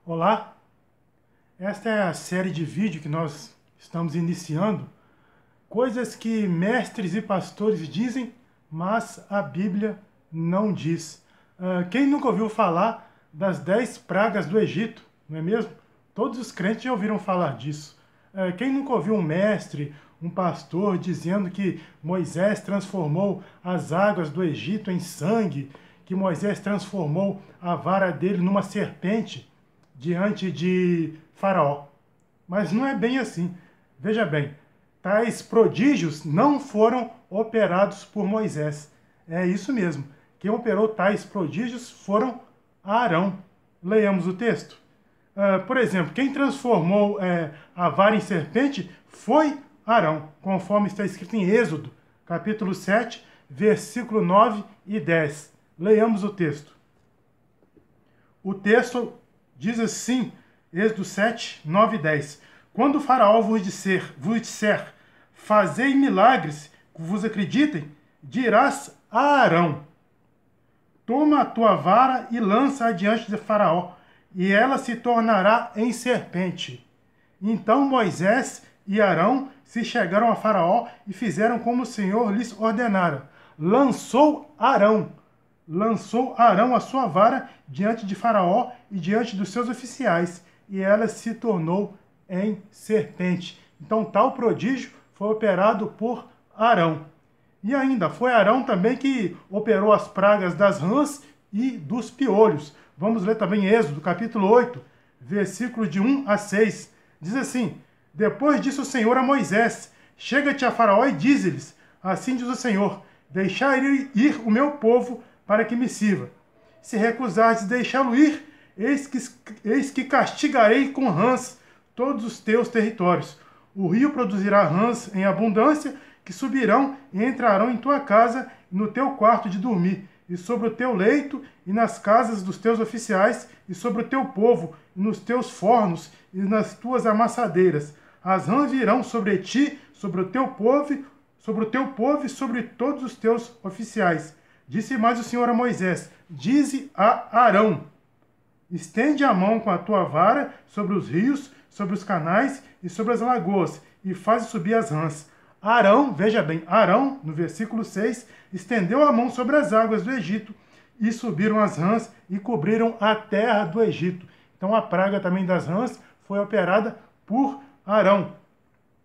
Olá, esta é a série de vídeo que nós estamos iniciando, coisas que mestres e pastores dizem, mas a Bíblia não diz. Quem nunca ouviu falar das 10 pragas do Egito, não é mesmo? Todos os crentes já ouviram falar disso. Quem nunca ouviu um mestre, um pastor dizendo que Moisés transformou as águas do Egito em sangue, que Moisés transformou a vara dele numa serpente diante de Faraó? Mas não é bem assim. Veja bem, tais prodígios não foram operados por Moisés. É isso mesmo. Quem operou tais prodígios foram Arão. Leiamos o texto. Por exemplo, quem transformou a vara em serpente foi Arão, conforme está escrito em Êxodo, capítulo 7, versículo 9 e 10. Leiamos o texto. O texto diz assim, Êxodo 7, 9 e 10. Quando o faraó vos disser, fazei milagres que vos acreditem, dirás a Arão, toma a tua vara e lança-a diante de faraó, e ela se tornará em serpente. Então Moisés e Arão se chegaram a Faraó e fizeram como o Senhor lhes ordenara. Lançou Arão a sua vara diante de Faraó e diante dos seus oficiais, e ela se tornou em serpente. Então tal prodígio foi operado por Arão. E ainda foi Arão também que operou as pragas das rãs e dos piolhos. Vamos ler também Êxodo, capítulo 8, versículo de 1 a 6. Diz assim: Depois disse o Senhor a Moisés, chega-te a Faraó e dize-lhes, assim diz o Senhor, deixai ir o meu povo para que me sirva. Se recusardes deixá-lo ir, eis que castigarei com rãs todos os teus territórios. O rio produzirá rãs em abundância, que subirão e entrarão em tua casa e no teu quarto de dormir, e sobre o teu leito, e nas casas dos teus oficiais, e sobre o teu povo, e nos teus fornos, e nas tuas amassadeiras. As rãs virão sobre ti, sobre o teu povo e sobre todos os teus oficiais. Disse mais o Senhor a Moisés, dize a Arão, estende a mão com a tua vara sobre os rios, sobre os canais e sobre as lagoas, e faz subir as rãs. Arão, veja bem, Arão, no versículo 6, estendeu a mão sobre as águas do Egito, e subiram as rãs e cobriram a terra do Egito. Então a praga também das rãs foi operada por Arão.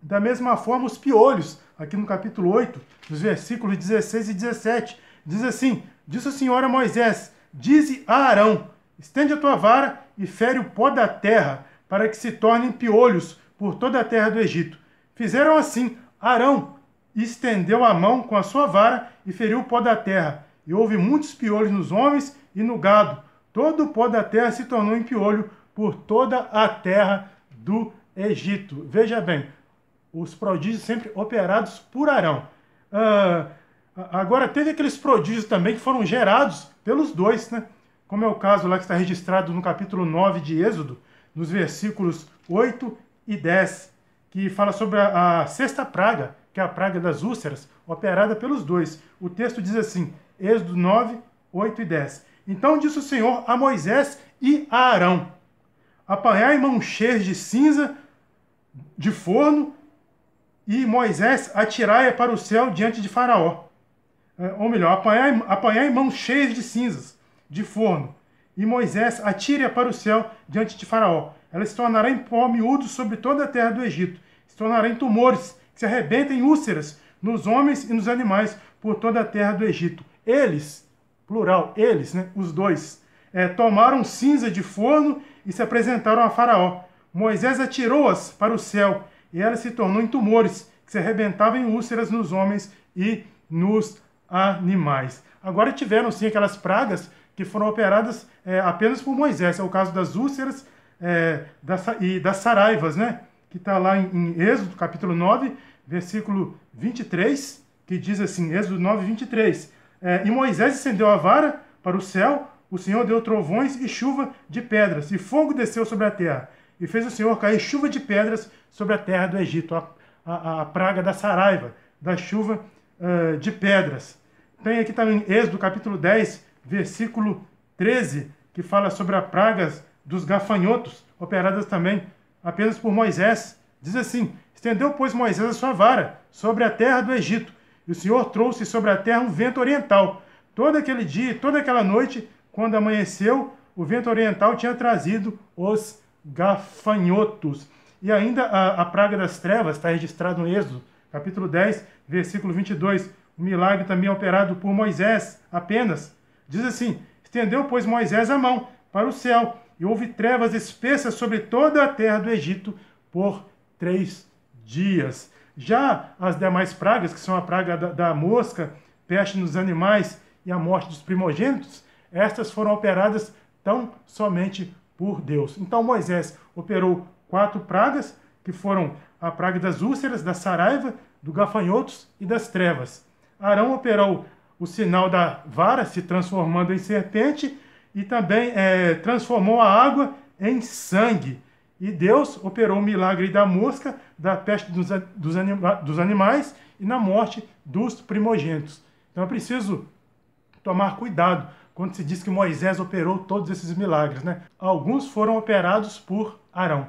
Da mesma forma, os piolhos, aqui no capítulo 8, nos versículos 16 e 17, diz assim, disse o Senhor a Moisés, dize a Arão, estende a tua vara e fere o pó da terra, para que se tornem piolhos por toda a terra do Egito. Fizeram assim. Arão estendeu a mão com a sua vara e feriu o pó da terra. E houve muitos piolhos nos homens e no gado. Todo o pó da terra se tornou em piolho por toda a terra do Egito. Veja bem, os prodígios sempre operados por Arão. Agora, teve aqueles prodígios também que foram gerados pelos dois, né? Como é o caso lá que está registrado no capítulo 9 de Êxodo, nos versículos 8 e 10, que fala sobre a sexta praga, que é a praga das úlceras, operada pelos dois. O texto diz assim, Êxodo 9, 8 e 10. Então disse o Senhor a Moisés e a Arão, apanhai mãos cheias de cinza de forno, e Moisés atirai-a para o céu diante de Faraó. Ou melhor, apanhai mãos cheias de cinzas de forno, e Moisés atire-a para o céu diante de Faraó. Ela se tornará em pó miúdo sobre toda a terra do Egito. Se tornará em tumores, que se arrebentem em úlceras nos homens e nos animais por toda a terra do Egito. Eles, plural, eles, né, os dois, tomaram cinza de forno e se apresentaram a Faraó. Moisés atirou-as para o céu, e ela se tornou em tumores, que se arrebentavam em úlceras nos homens e nos animais. Agora tiveram sim aquelas pragas que foram operadas apenas por Moisés. É o caso das úlceras e das saraivas, né? Que está lá em Êxodo, capítulo 9, versículo 23, que diz assim, Êxodo 9, 23. E Moisés estendeu a vara para o céu, o Senhor deu trovões e chuva de pedras, e fogo desceu sobre a terra. E fez o Senhor cair chuva de pedras sobre a terra do Egito, a praga da saraiva, da chuva de pedras. Tem aqui também Êxodo, capítulo 10, versículo 13, que fala sobre as pragas dos gafanhotos, operadas também apenas por Moisés. Diz assim: estendeu, pois, Moisés a sua vara sobre a terra do Egito, e o Senhor trouxe sobre a terra um vento oriental. Todo aquele dia, toda aquela noite, quando amanheceu, o vento oriental tinha trazido os gafanhotos. E ainda a praga das trevas está registrado no Êxodo, capítulo 10, versículo 22. O milagre também operado por Moisés apenas. Diz assim: estendeu, pois, Moisés a mão para o céu, e houve trevas espessas sobre toda a terra do Egito por 3 dias. Já as demais pragas, que são a praga da mosca, peste nos animais e a morte dos primogênitos, estas foram operadas tão somente por Deus. Então Moisés operou 4 pragas, que foram a praga das úlceras, da saraiva, do gafanhotos e das trevas. Arão operou o sinal da vara, se transformando em serpente, e também transformou a água em sangue. E Deus operou o milagre da mosca, da peste dos animais e na morte dos primogênitos. Então é preciso tomar cuidado quando se diz que Moisés operou todos esses milagres, né? Alguns foram operados por Arão.